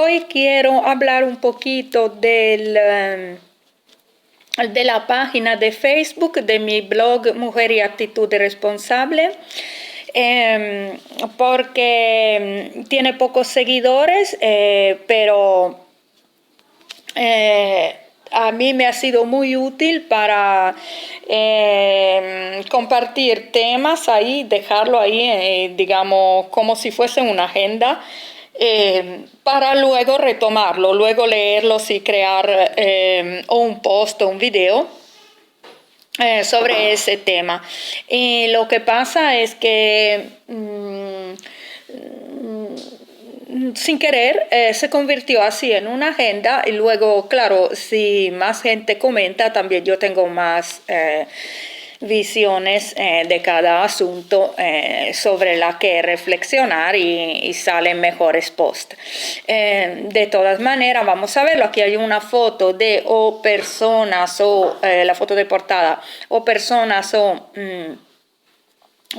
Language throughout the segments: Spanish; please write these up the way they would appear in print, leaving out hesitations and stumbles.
Hoy quiero hablar un poquito de la página de Facebook de mi blog Mujer y Actitud Responsable, porque tiene pocos seguidores, pero a mí me ha sido muy útil para compartir temas ahí, dejarlo ahí, digamos, como si fuese una agenda. Para luego retomarlo, luego leerlos y crear o un post o un video sobre ese tema. Y lo que pasa es que sin querer se convirtió así en una agenda y luego, claro, si más gente comenta, también yo tengo más visiones de cada asunto sobre la que reflexionar y salen mejores posts. De todas maneras, vamos a verlo. Aquí hay una foto de o personas o la foto de portada o personas o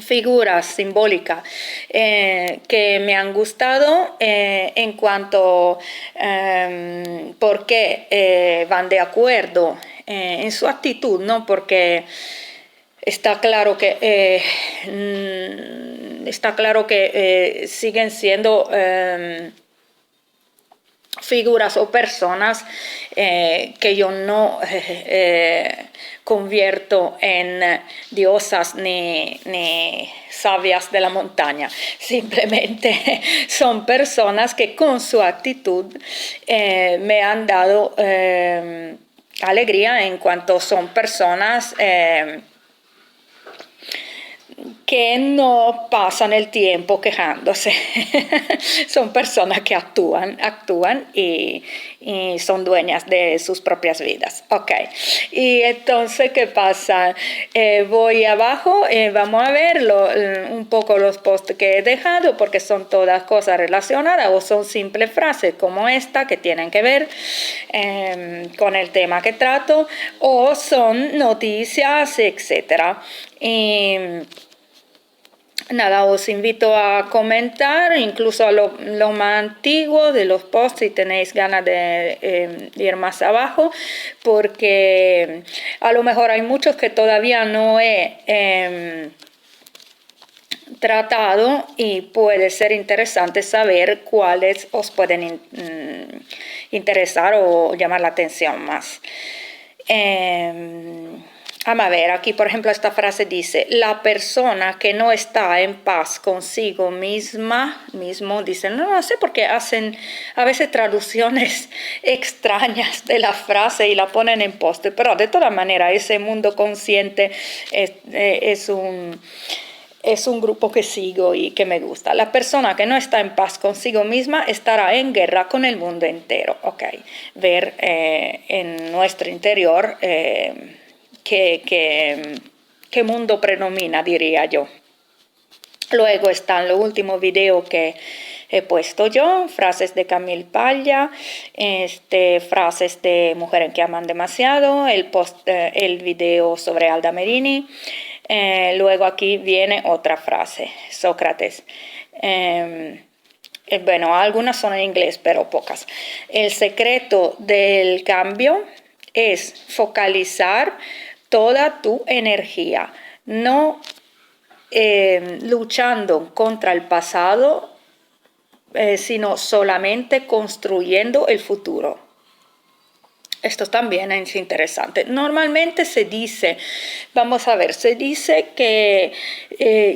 figuras simbólicas que me han gustado en cuanto por qué van de acuerdo en su actitud, ¿no? Porque está claro que siguen siendo figuras o personas que yo no convierto en diosas ni sabias de la montaña. Simplemente son personas que con su actitud me han dado alegría en cuanto son personas que no pasan el tiempo quejándose. Son personas que actúan y son dueñas de sus propias vidas. Ok, y entonces, ¿qué pasa? Voy abajo, vamos a ver un poco los posts que he dejado, porque son todas cosas relacionadas o son simples frases como esta que tienen que ver con el tema que trato, o son noticias, etcétera. Nada, os invito a comentar, incluso a lo más antiguo de los posts si tenéis ganas de ir más abajo, porque a lo mejor hay muchos que todavía no he tratado y puede ser interesante saber cuáles os pueden interesar o llamar la atención más. Vamos a ver, aquí por ejemplo esta frase dice: la persona que no está en paz consigo mismo, dicen, no sé por qué hacen a veces traducciones extrañas de la frase y la ponen en post, pero de todas maneras ese mundo consciente es un grupo que sigo y que me gusta. La persona que no está en paz consigo misma estará en guerra con el mundo entero. Ok, ver en nuestro interior qué mundo predomina, diría yo. Luego están los últimos videos que he puesto yo, frases de Camille Paglia, frases de mujeres que aman demasiado, el video sobre Alda Merini. Luego aquí viene otra frase, Sócrates. Bueno, algunas son en inglés, pero pocas. El secreto del cambio es focalizar toda tu energía, no luchando contra el pasado, sino solamente construyendo el futuro. Esto también es interesante. Normalmente se dice, vamos a ver, se dice que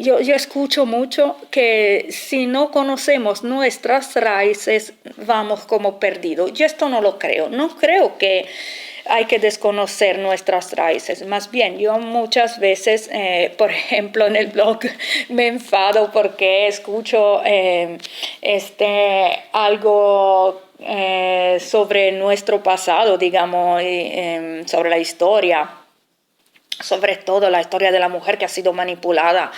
yo escucho mucho que si no conocemos nuestras raíces vamos como perdidos. Yo esto no lo creo. No creo que hay que desconocer nuestras raíces. Más bien, yo muchas veces, por ejemplo, en el blog me enfado porque escucho algo sobre nuestro pasado, digamos, sobre la historia, sobre todo la historia de la mujer que ha sido manipulada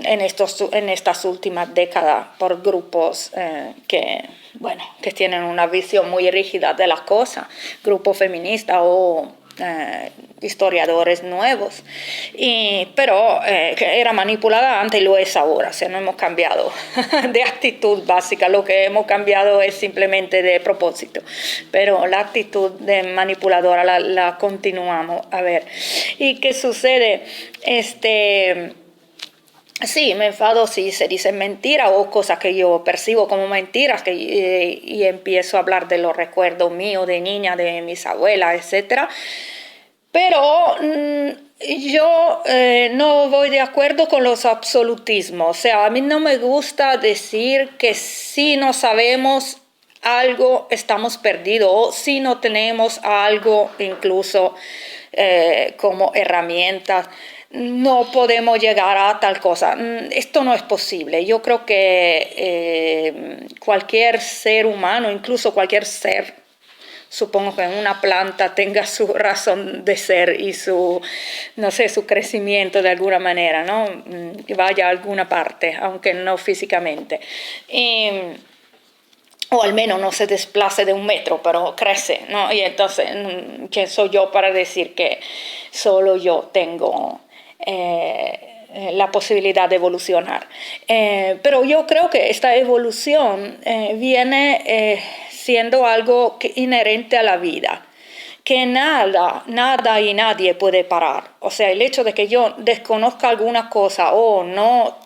en estas últimas décadas por grupos que tienen una visión muy rígida de las cosas, grupos feministas o historiadores nuevos, pero que era manipulada antes y lo es ahora, o sea, no hemos cambiado de actitud básica, lo que hemos cambiado es simplemente de propósito, pero la actitud de manipuladora la continuamos a ver. ¿Y qué sucede? Sí, me enfado si se dicen mentiras o cosas que yo percibo como mentiras y empiezo a hablar de los recuerdos míos de niña, de mis abuelas, etc. Pero yo no voy de acuerdo con los absolutismos. O sea, a mí no me gusta decir que si no sabemos algo estamos perdidos o si no tenemos algo incluso como herramientas no podemos llegar a tal cosa. Esto no es posible. Yo creo que cualquier ser humano, incluso cualquier ser, supongo que una planta tenga su razón de ser y su, no sé, su crecimiento de alguna manera, ¿no? Que vaya a alguna parte, aunque no físicamente. O al menos no se desplace de 1 metro, pero crece, ¿no? Y entonces, ¿quién soy yo para decir que solo yo tengo la posibilidad de evolucionar? Pero yo creo que esta evolución viene siendo algo inherente a la vida, que nada y nadie puede parar. O sea, el hecho de que yo desconozca alguna cosa o no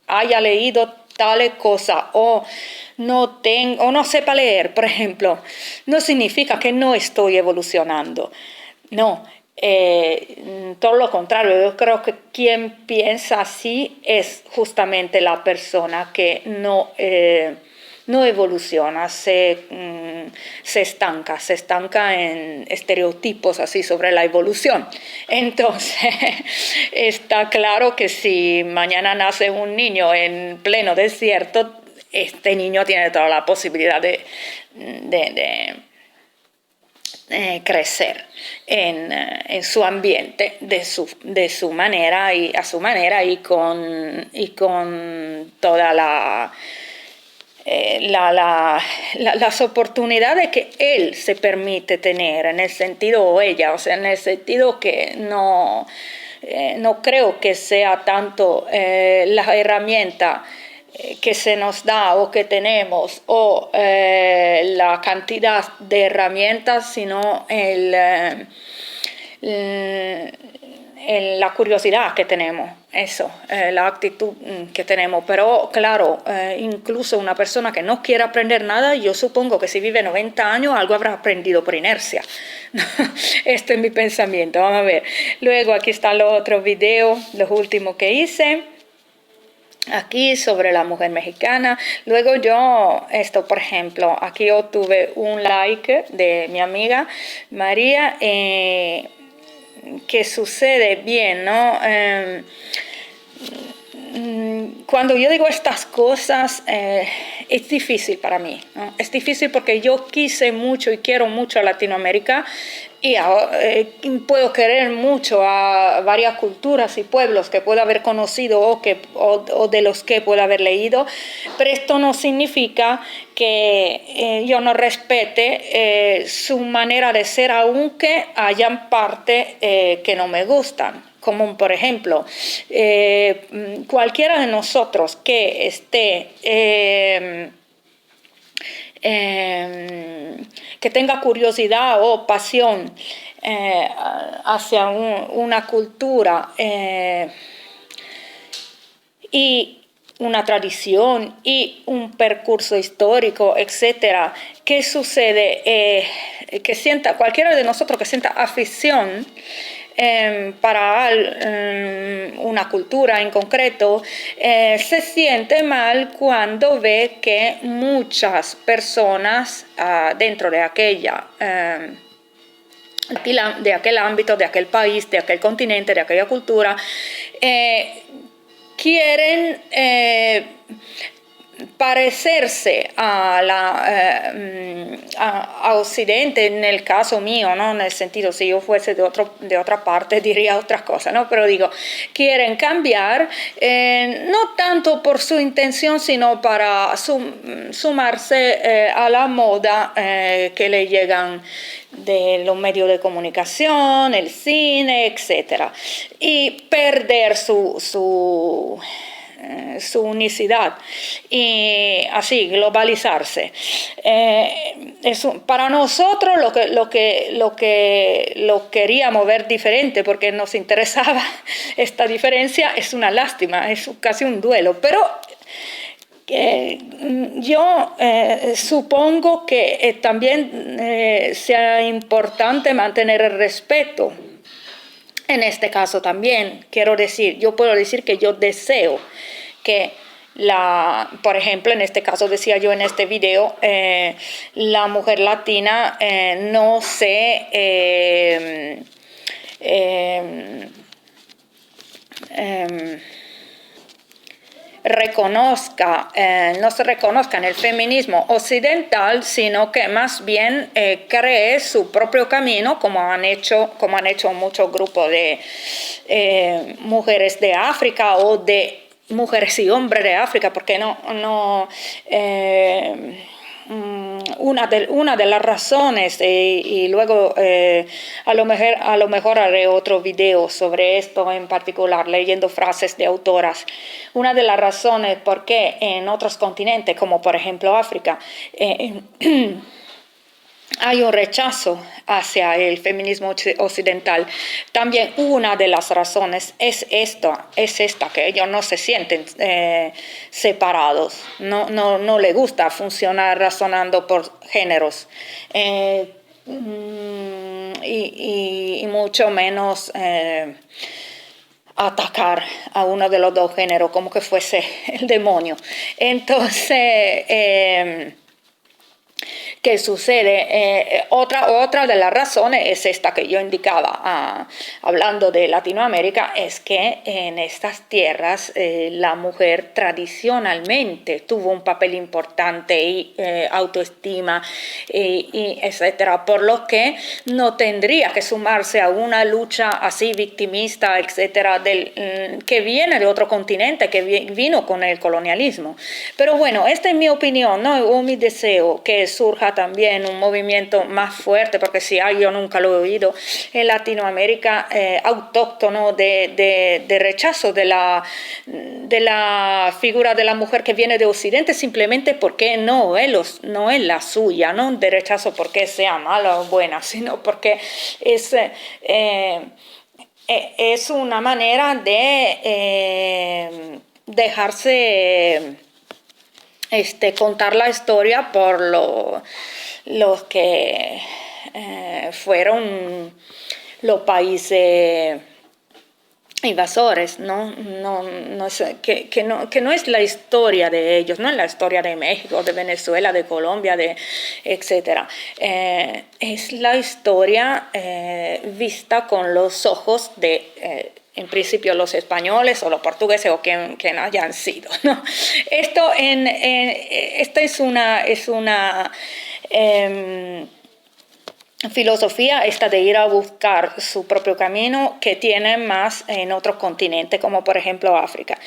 haya leído tal cosa o no sepa leer, por ejemplo, no significa que no estoy evolucionando. No, todo lo contrario. Yo creo que quien piensa así es justamente la persona que no evoluciona, se estanca en estereotipos así sobre la evolución. Entonces, está claro que si mañana nace un niño en pleno desierto, este niño tiene toda la posibilidad de crecer en su ambiente de su manera y a su manera y con toda las oportunidades que él se permite tener en el sentido, o ella, o sea, en el sentido que no creo que sea tanto la herramienta que se nos da o que tenemos o la cantidad de herramientas, sino la curiosidad que tenemos, eso, la actitud que tenemos. Pero claro, incluso una persona que no quiere aprender nada, yo supongo que si vive 90 años algo habrá aprendido por inercia. Este es mi pensamiento. Vamos a ver. Luego aquí están los otros videos, los últimos que hice. Aquí sobre la mujer mexicana. Luego por ejemplo, aquí yo tuve un like de mi amiga María, que sucede bien, ¿no? Cuando yo digo estas cosas, es difícil para mí, ¿no? Es difícil porque yo quise mucho y quiero mucho a Latinoamérica y puedo querer mucho a varias culturas y pueblos que puedo haber conocido o de los que puedo haber leído, pero esto no significa que yo no respete su manera de ser, aunque hayan partes que no me gustan. Como por ejemplo, cualquiera de nosotros que esté que tenga curiosidad o pasión hacia una cultura y una tradición y un percurso histórico, etcétera, ¿qué sucede? Que sienta, cualquiera de nosotros que sienta afición para una cultura en concreto, se siente mal cuando ve que muchas personas dentro de de aquel ámbito, de aquel país, de aquel continente, de aquella cultura, quieren parecerse a Occidente, en el caso mío, ¿no? En el sentido, si yo fuese de otra parte, diría otras cosas, ¿no? Pero digo, quieren cambiar, no tanto por su intención, sino para sumarse a la moda que le llegan de los medios de comunicación, el cine, etcétera, y perder su unicidad y así globalizarse. Para nosotros lo queríamos ver diferente porque nos interesaba esta diferencia, es una lástima, es casi un duelo, pero yo supongo que también sea importante mantener el respeto. En este caso también, yo puedo decir que yo deseo que por ejemplo, en este caso decía yo en este video, la mujer latina no se no se reconozca en el feminismo occidental, sino que más bien cree su propio camino, como han hecho muchos grupos de mujeres de África o de mujeres y hombres de África, porque una de las razones, y luego a lo mejor haré otro video sobre esto en particular, leyendo frases de autoras. Una de las razones por qué en otros continentes, como por ejemplo África, hay un rechazo hacia el feminismo occidental. También una de las razones es esta, que ellos no se sienten separados, no les gusta funcionar razonando por géneros, y mucho menos atacar a uno de los dos géneros como que fuese el demonio. Entonces, ¿qué sucede? Otra de las razones es esta que yo indicaba, hablando de Latinoamérica, es que en estas tierras la mujer tradicionalmente tuvo un papel importante y autoestima, y etcétera, por lo que no tendría que sumarse a una lucha así victimista, etcétera, que viene de otro continente, que vino con el colonialismo. Pero bueno, esta es mi opinión, ¿no? O mi deseo que surja también un movimiento más fuerte, porque si hay, yo nunca lo he oído en Latinoamérica, autóctono de rechazo de la figura de la mujer que viene de Occidente, simplemente porque no es la suya, no de rechazo porque sea mala o buena, sino porque es una manera de dejarse contar la historia por los que fueron los países invasores, ¿no? Que no es la historia de ellos, no es la historia de México, de Venezuela, de Colombia, etcétera. Es la historia vista con los ojos de en principio los españoles o los portugueses o quien hayan sido, ¿no? Esta es una filosofía esta de ir a buscar su propio camino que tiene más en otros continentes, como por ejemplo África.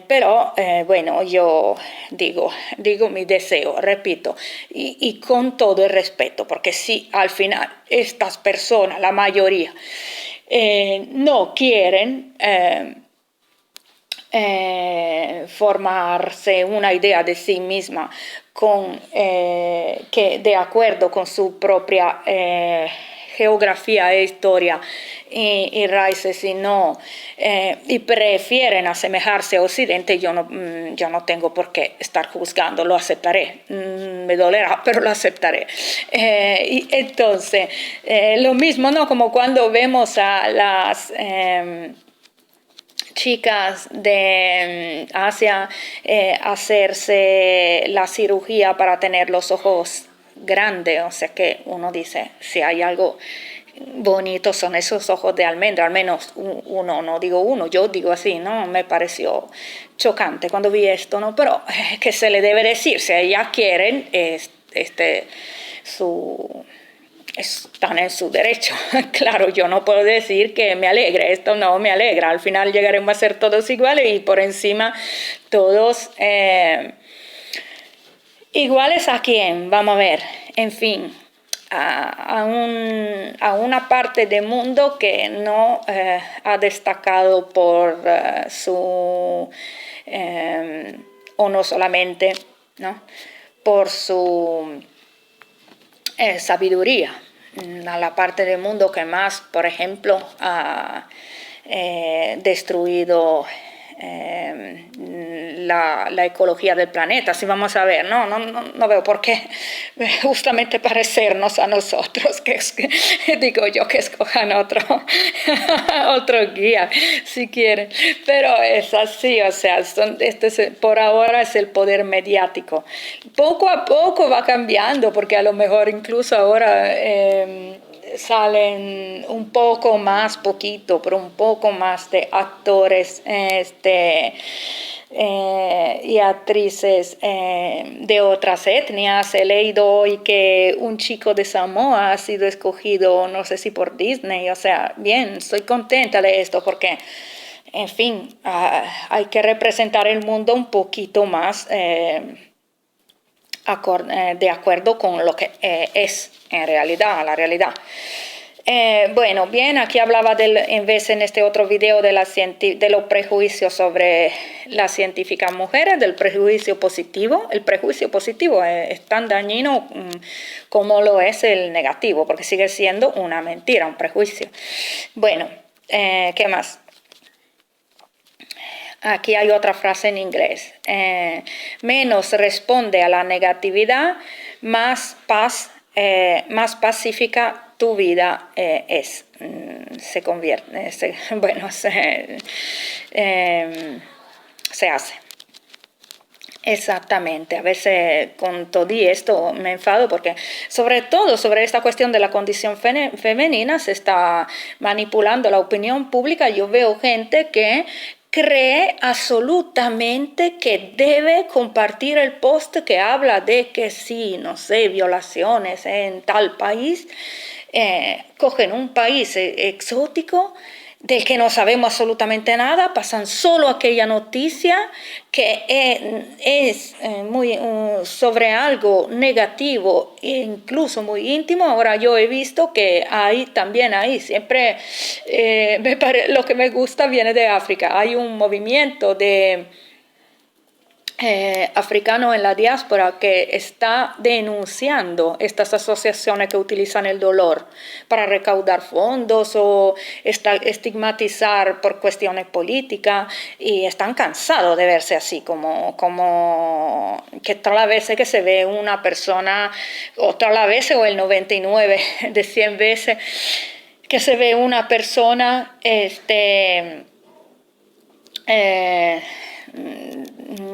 Pero bueno, yo digo mi deseo, repito, y con todo el respeto, porque si al final estas personas, la mayoría, no quieren formarse una idea de sí misma que de acuerdo con su propia geografía e historia y raíces, y prefieren asemejarse a Occidente, yo no tengo por qué estar juzgando, lo aceptaré, me dolerá, pero lo aceptaré. Y entonces, lo mismo, ¿no? Como cuando vemos a las chicas de Asia hacerse la cirugía para tener los ojos grandes, o sea que uno dice, si hay algo bonitos son esos ojos de almendra, al menos uno, no digo uno, yo digo así, ¿no? Me pareció chocante cuando vi esto, ¿no? Pero, ¿qué se le debe decir? Si ellas quieren, su están en su derecho. Claro, yo no puedo decir que me alegre, esto no me alegra. Al final llegaremos a ser todos iguales y por encima todos iguales a quién, vamos a ver, en fin. A una parte del mundo que no ha destacado por o no solamente, ¿no? Por su sabiduría, a la parte del mundo que más, por ejemplo, ha destruido la ecología del planeta. Si vamos a ver, no veo por qué justamente parecernos a nosotros, digo yo que escojan otro guía si quieren, pero es así, o sea, por ahora es el poder mediático. Poco a poco va cambiando, porque a lo mejor incluso ahora salen un poco más, poquito, pero un poco más de actores y actrices de otras etnias. He leído hoy que un chico de Samoa ha sido escogido, no sé si por Disney, o sea, bien, estoy contenta de esto porque, en fin, hay que representar el mundo un poquito más de acuerdo con lo que es en realidad, la realidad. Bueno, bien, aquí hablaba en vez en este otro video de los prejuicios sobre las científicas mujeres, del prejuicio positivo. El prejuicio positivo es tan dañino como lo es el negativo, porque sigue siendo una mentira, un prejuicio. Bueno, ¿qué más? Aquí hay otra frase en inglés. Menos responde a la negatividad, más pacífica tu vida es. Se convierte, se hace. Exactamente, a veces con todo esto me enfado porque sobre todo sobre esta cuestión de la condición femenina se está manipulando la opinión pública. Yo veo gente que cree absolutamente que debe compartir el post que habla de que sí, no sé, violaciones en tal país. Cogen un país exótico del que no sabemos absolutamente nada, pasan solo aquella noticia que es muy sobre algo negativo e incluso muy íntimo. Ahora yo he visto que también siempre lo que me gusta viene de África. Hay un movimiento de africano en la diáspora que está denunciando estas asociaciones que utilizan el dolor para recaudar fondos o estigmatizar por cuestiones políticas, y están cansados de verse así como que todas las veces que se ve una persona, o todas las veces, o el 99 de 100 veces que se ve una persona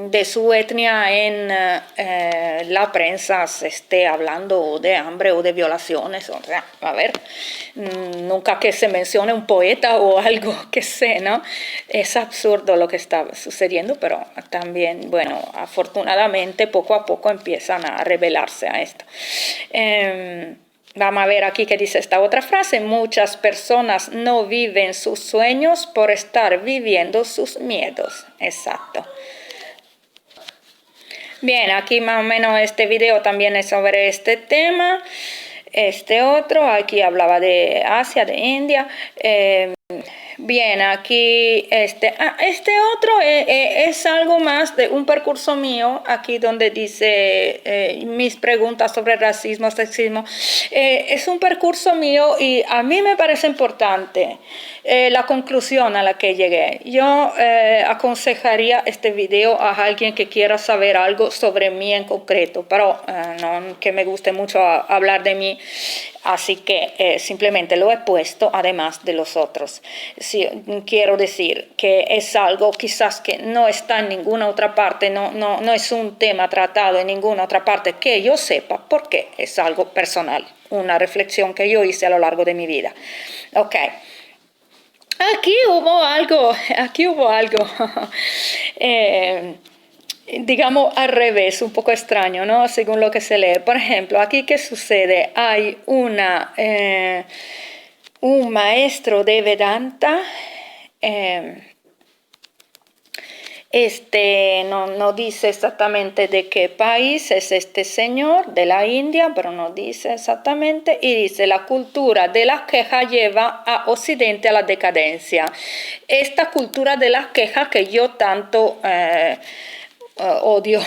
de su etnia en la prensa se esté hablando de hambre o de violaciones. O sea, a ver, nunca que se mencione un poeta o algo que sé, ¿no? Es absurdo lo que está sucediendo, pero también, bueno, afortunadamente poco a poco empiezan a revelarse a esto. Vamos a ver aquí qué dice esta otra frase. Muchas personas no viven sus sueños por estar viviendo sus miedos. Exacto. Bien, aquí más o menos este video también es sobre este tema. Este otro, aquí hablaba de Asia, de India. Bien, aquí este otro es algo más de un percurso mío, aquí donde dice mis preguntas sobre racismo, sexismo. Es un percurso mío y a mí me parece importante la conclusión a la que llegué. Yo aconsejaría este video a alguien que quiera saber algo sobre mí en concreto, pero no que me guste mucho hablar de mí. Así que simplemente lo he puesto además de los otros. Sí, quiero decir que es algo quizás que no está en ninguna otra parte, no es un tema tratado en ninguna otra parte que yo sepa, porque es algo personal. una reflexión que yo hice a lo largo de mi vida. Ok. Aquí hubo algo, digamos al revés, un poco extraño, ¿no? Según lo que se lee. Por ejemplo, aquí ¿qué sucede? Hay un maestro de Vedanta, no dice exactamente de qué país es este señor, de la India, pero no dice exactamente, y dice: la cultura de la queja lleva a Occidente a la decadencia. Esta cultura de la queja que yo tanto odio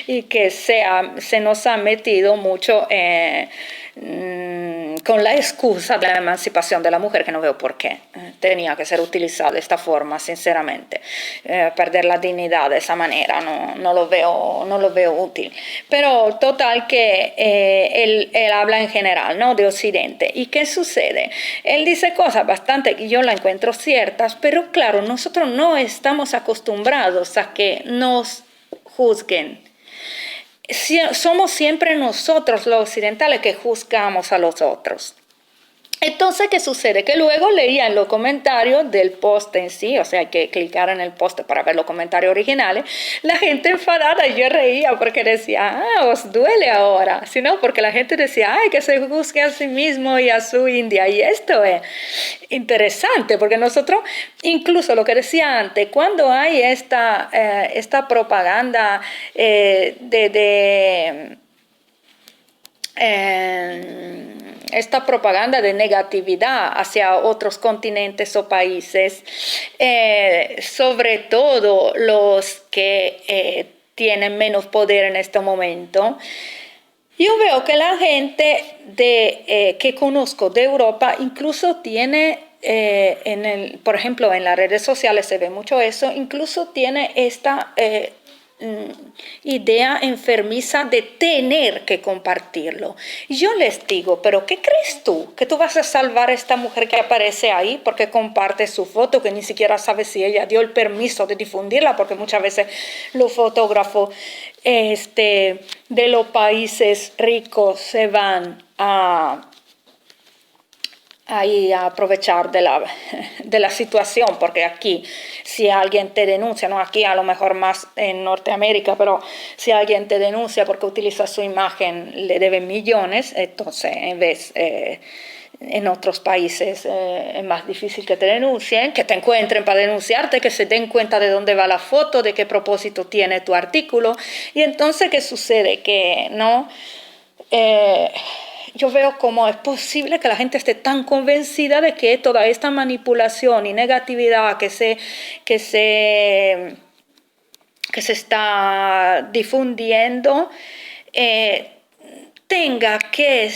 y que se nos ha metido mucho con la excusa de la emancipación de la mujer, que no veo por qué tenía que ser utilizada de esta forma, sinceramente. Perder la dignidad de esa manera no lo veo útil. Pero total que él habla en general, ¿no? De Occidente. ¿Y qué sucede? Él dice cosas bastante que yo la encuentro ciertas, pero claro, nosotros no estamos acostumbrados a que nos juzguen. Somos siempre nosotros los occidentales que juzgamos a los otros. Entonces, ¿qué sucede? Que luego leía en los comentarios del post en sí, o sea, hay que clicar en el post para ver los comentarios originales, la gente enfadada, y yo reía porque decía: os duele ahora, sino porque la gente decía: que se juzgue a sí mismo y a su India, y esto es interesante, porque nosotros, incluso lo que decía antes, cuando hay esta propaganda esta propaganda de negatividad hacia otros continentes o países, sobre todo los que tienen menos poder en este momento, yo veo que la gente que conozco de Europa incluso tiene, por ejemplo, en las redes sociales se ve mucho eso, incluso tiene esta idea enfermiza de tener que compartirlo. Y yo les digo: ¿pero qué crees tú? ¿Que tú vas a salvar a esta mujer que aparece ahí porque comparte su foto, que ni siquiera sabes si ella dio el permiso de difundirla? Porque muchas veces los fotógrafos de los países ricos se van ahí a aprovechar de la situación, porque aquí si alguien te denuncia, no aquí, a lo mejor más en Norteamérica, pero si alguien te denuncia porque utiliza su imagen, le deben millones. Entonces en vez en otros países es más difícil que te denuncien, que te encuentren para denunciarte, que se den cuenta de dónde va la foto, de qué propósito tiene tu artículo. Y entonces, ¿qué sucede? Que no... yo veo cómo es posible que la gente esté tan convencida de que toda esta manipulación y negatividad que se está difundiendo tenga que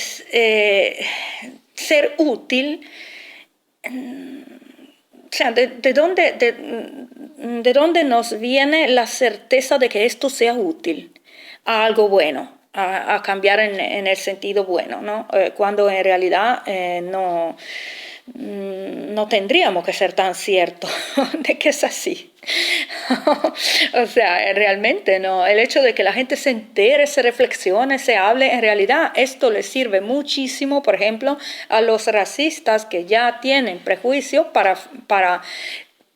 ser útil. O sea, ¿de dónde nos viene la certeza de que esto sea útil a algo bueno? A cambiar en el sentido bueno, ¿no? Cuando en realidad no tendríamos que ser tan ciertos de que es así. O sea, realmente no. El hecho de que la gente se entere, se reflexione, se hable, en realidad esto le sirve muchísimo, por ejemplo, a los racistas que ya tienen prejuicios para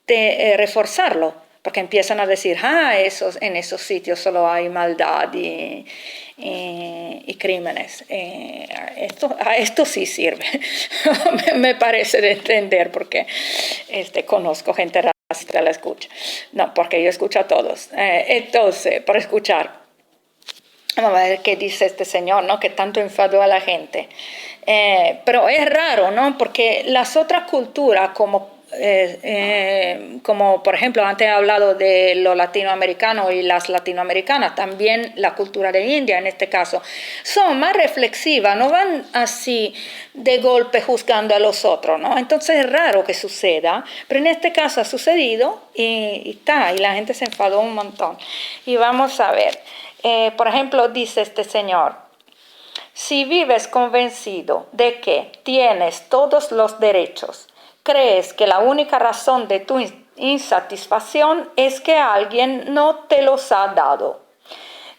reforzarlo. Porque empiezan a decir: en esos sitios solo hay maldad y crímenes. A esto sí sirve. Me parece de entender, porque conozco gente racista, la escucha. No, porque yo escucho a todos. Entonces, para escuchar, vamos a ver qué dice este señor, ¿no? Que tanto enfadó a la gente. Pero es raro, ¿no? Porque las otras culturas, como por ejemplo, antes he hablado de lo latinoamericano y las latinoamericanas, también la cultura de India en este caso, son más reflexivas, no van así de golpe juzgando a los otros, ¿no? Entonces es raro que suceda, pero en este caso ha sucedido y la gente se enfadó un montón. Y vamos a ver, por ejemplo, dice este señor: si vives convencido de que tienes todos los derechos, crees que la única razón de tu insatisfacción es que alguien no te los ha dado.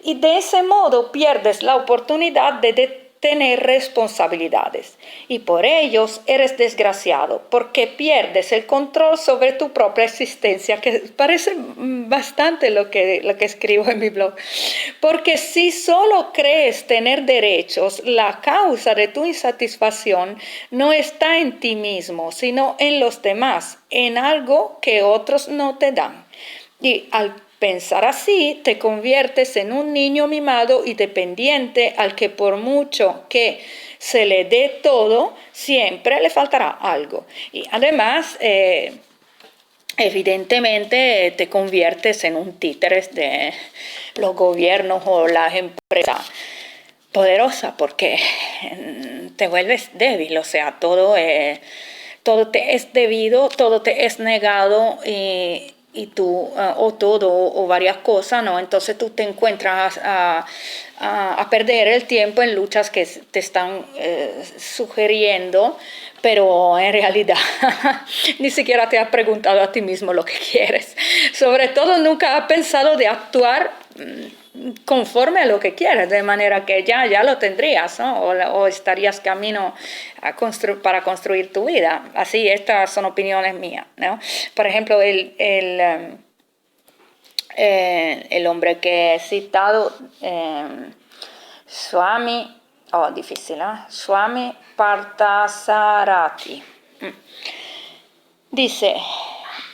Y de ese modo pierdes la oportunidad de tener responsabilidades y por ellos eres desgraciado porque pierdes el control sobre tu propia existencia, que parece bastante lo que escribo en mi blog. Porque si solo crees tener derechos, la causa de tu insatisfacción no está en ti mismo, sino en los demás, en algo que otros no te dan. Y al pensar así, te conviertes en un niño mimado y dependiente al que por mucho que se le dé todo, siempre le faltará algo. Y además, evidentemente, te conviertes en un títere de los gobiernos o las empresas poderosas porque te vuelves débil, o sea, todo te es debido, todo te es negado y tú, o todo, o varias cosas, ¿no? Entonces tú te encuentras a perder el tiempo en luchas que te están sugiriendo, pero en realidad ni siquiera te has preguntado a ti mismo lo que quieres. Sobre todo nunca has pensado de actuar conforme a lo que quieres, de manera que ya lo tendrías, ¿no? O estarías camino para construir tu vida. Así, estas son opiniones mías, ¿no? Por ejemplo, el hombre que he citado, Swami, difícil, ¿eh? Swami Parthasarathi. Dice,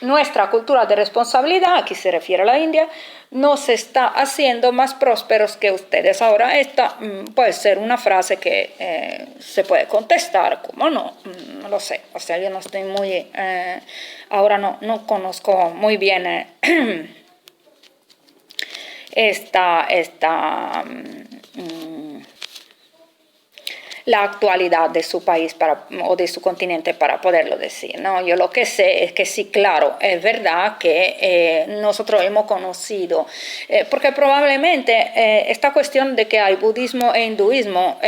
nuestra cultura de responsabilidad, aquí se refiere a la India, nos está haciendo más prósperos que ustedes. Ahora, esta puede ser una frase que se puede contestar, como no, no lo sé. O sea, yo no estoy muy, ahora no conozco muy bien la actualidad de su país o de su continente para poderlo decir, ¿no? Yo lo que sé es que sí, claro, es verdad que nosotros hemos conocido, porque probablemente esta cuestión de que hay budismo e hinduismo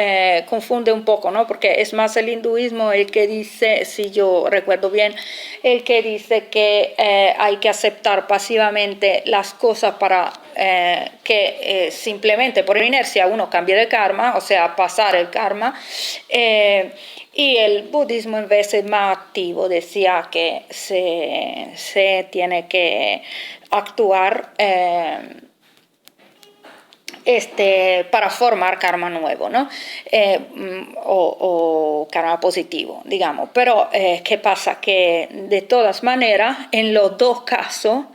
confunde un poco, ¿no? Porque es más el hinduismo el que dice, si yo recuerdo bien, el que dice que hay que aceptar pasivamente las cosas para que simplemente por inercia uno cambie de karma, o sea, pasar el karma, y el budismo en vez es más activo, decía que se tiene que actuar para formar karma nuevo, ¿no? O karma positivo, digamos. Pero, ¿qué pasa? Que de todas maneras, en los dos casos,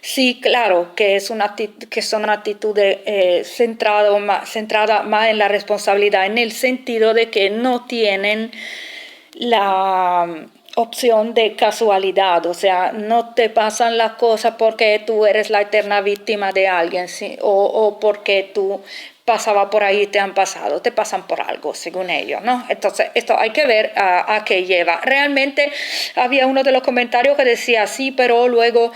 sí, claro, que son actitudes centradas más en la responsabilidad, en el sentido de que no tienen la opción de casualidad, o sea, no te pasan las cosas porque tú eres la eterna víctima de alguien, ¿sí? o porque tú pasaba por ahí y te han pasado, te pasan por algo, según ellos, ¿no? Entonces, esto hay que ver a qué lleva. Realmente había uno de los comentarios que decía, sí, pero luego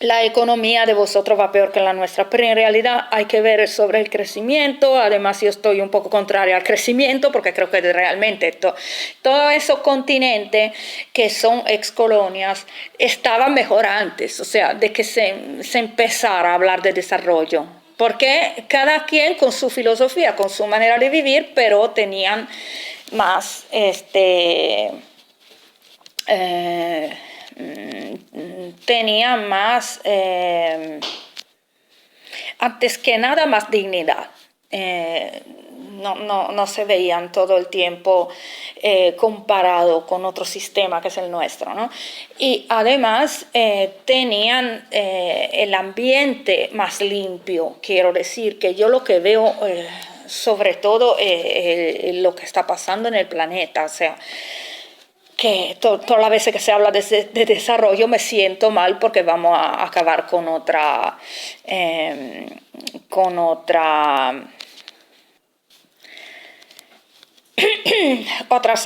la economía de vosotros va peor que la nuestra, pero en realidad hay que ver sobre el crecimiento. Además, yo estoy un poco contraria al crecimiento porque creo que realmente todos esos continentes que son excolonias estaban mejor antes, o sea, de que se empezara a hablar de desarrollo. Porque cada quien con su filosofía, con su manera de vivir, pero tenían más antes que nada más dignidad. No se veían todo el tiempo comparado con otro sistema que es el nuestro, ¿no? Y además tenían el ambiente más limpio. Quiero decir que yo lo que veo sobre todo lo que está pasando en el planeta, o sea, que todas las veces que se habla de desarrollo me siento mal porque vamos a acabar con otras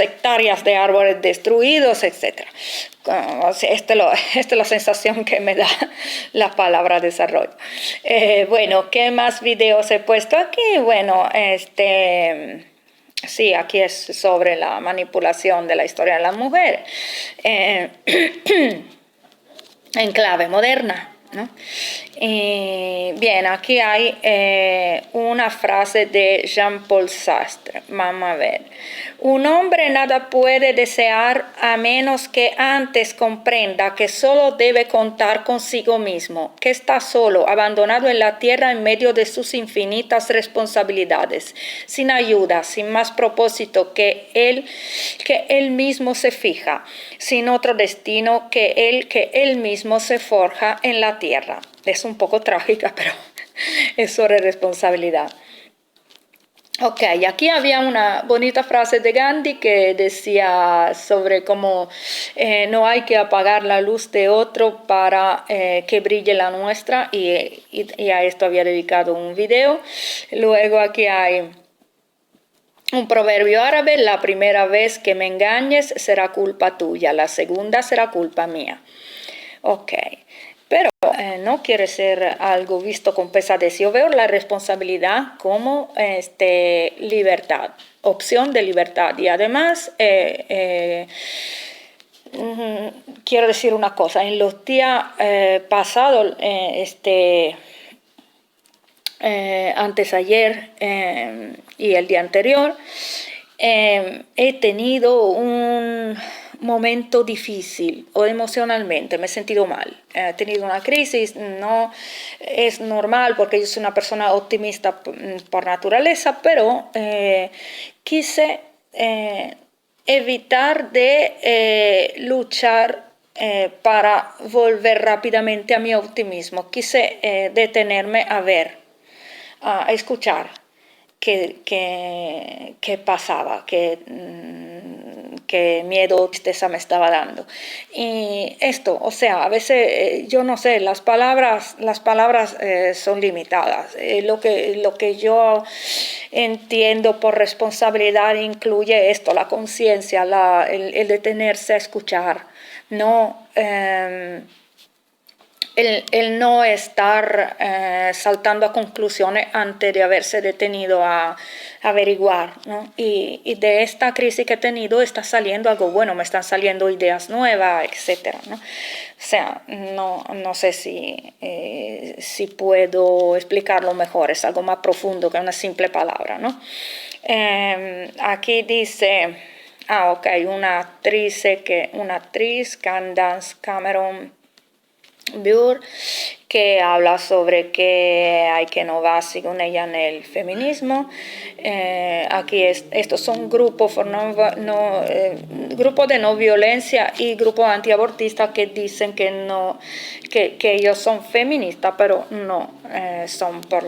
hectáreas de árboles destruidos, etc. Esta es la sensación que me da la palabra desarrollo. Bueno, ¿qué más videos he puesto aquí? Bueno, sí, aquí es sobre la manipulación de la historia de las mujeres en clave moderna. ¿no? Bien, aquí hay una frase de Jean-Paul Sartre. Vamos a ver. Un hombre nada puede desear a menos que antes comprenda que solo debe contar consigo mismo, que está solo, abandonado en la tierra en medio de sus infinitas responsabilidades, sin ayuda, sin más propósito que él mismo se fija, sin otro destino que él mismo se forja en la tierra. Es un poco trágica, pero es sobre responsabilidad. Ok, aquí había una bonita frase de Gandhi que decía sobre cómo no hay que apagar la luz de otro para que brille la nuestra, y a esto había dedicado un video. Luego aquí hay un proverbio árabe: la primera vez que me engañes será culpa tuya, la segunda será culpa mía. Ok, pero no quiere ser algo visto con pesadez. Yo veo la responsabilidad como libertad, opción de libertad. Y además, quiero decir una cosa: en los días pasados, antes ayer y el día anterior, he tenido un momento difícil o emocionalmente, me he sentido mal, he tenido una crisis. No es normal porque yo soy una persona optimista por naturaleza, pero quise evitar de luchar para volver rápidamente a mi optimismo. Quise detenerme a ver, a escuchar qué pasaba, qué miedo o tristeza me estaba dando. Y esto, o sea, a veces yo no sé, las palabras son limitadas. Lo que yo entiendo por responsabilidad incluye esto: la conciencia, el detenerse a escuchar, no el no estar saltando a conclusiones antes de haberse detenido a averiguar, ¿no? Y de esta crisis que he tenido está saliendo algo bueno, me están saliendo ideas nuevas, etcétera, ¿no? O sea, no sé si puedo explicarlo mejor, es algo más profundo que una simple palabra, ¿no? Aquí dice, ok, una actriz, Candace Cameron Bure, que habla sobre que hay que innovar, según ella, en el feminismo. Aquí estos son grupos grupos de no violencia y grupos antiabortistas que dicen que ellos son feministas, pero no son por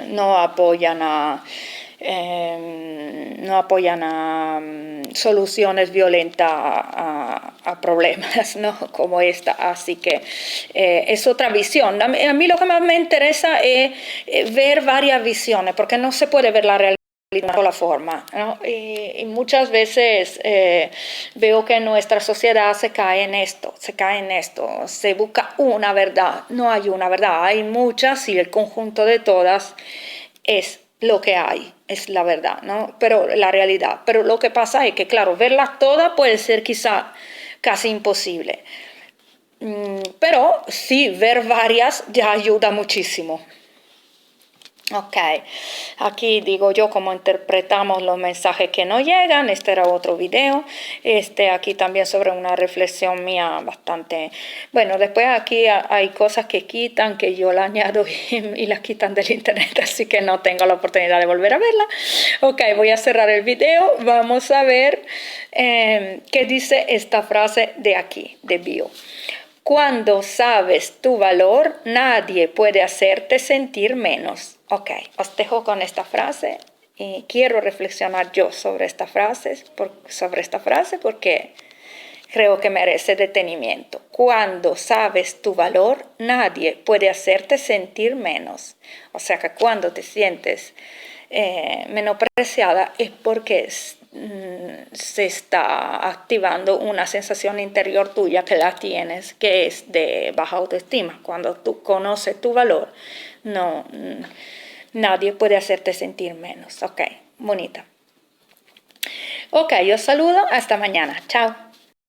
no apoyan a soluciones violentas a problemas, ¿no? Como esta. Así que es otra visión. A mí lo que más me interesa es ver varias visiones, porque no se puede ver la realidad de una sola forma, ¿no? Y muchas veces veo que nuestra sociedad se cae en esto, se busca una verdad. No hay una verdad, hay muchas, y el conjunto de todas es lo que hay, es la verdad, ¿no? Pero la realidad. Pero lo que pasa es que, claro, verlas todas puede ser quizá casi imposible. Pero sí, ver varias ya ayuda muchísimo. Ok, aquí digo yo cómo interpretamos los mensajes que no llegan. Este era otro video. Aquí también sobre una reflexión mía bastante... Bueno, después aquí hay cosas que quitan, que yo la añado y las quitan del internet, así que no tengo la oportunidad de volver a verla. Ok, voy a cerrar el video. Vamos a ver qué dice esta frase de aquí, de Bio. Cuando sabes tu valor, nadie puede hacerte sentir menos. Ok, os dejo con esta frase y quiero reflexionar yo sobre esta frase porque creo que merece detenimiento. Cuando sabes tu valor, nadie puede hacerte sentir menos. O sea que cuando te sientes menospreciada es porque se está activando una sensación interior tuya que la tienes, que es de baja autoestima. Cuando tú conoces tu valor, nadie puede hacerte sentir menos. Ok, bonita. Ok, yo saludo, hasta mañana. Chao.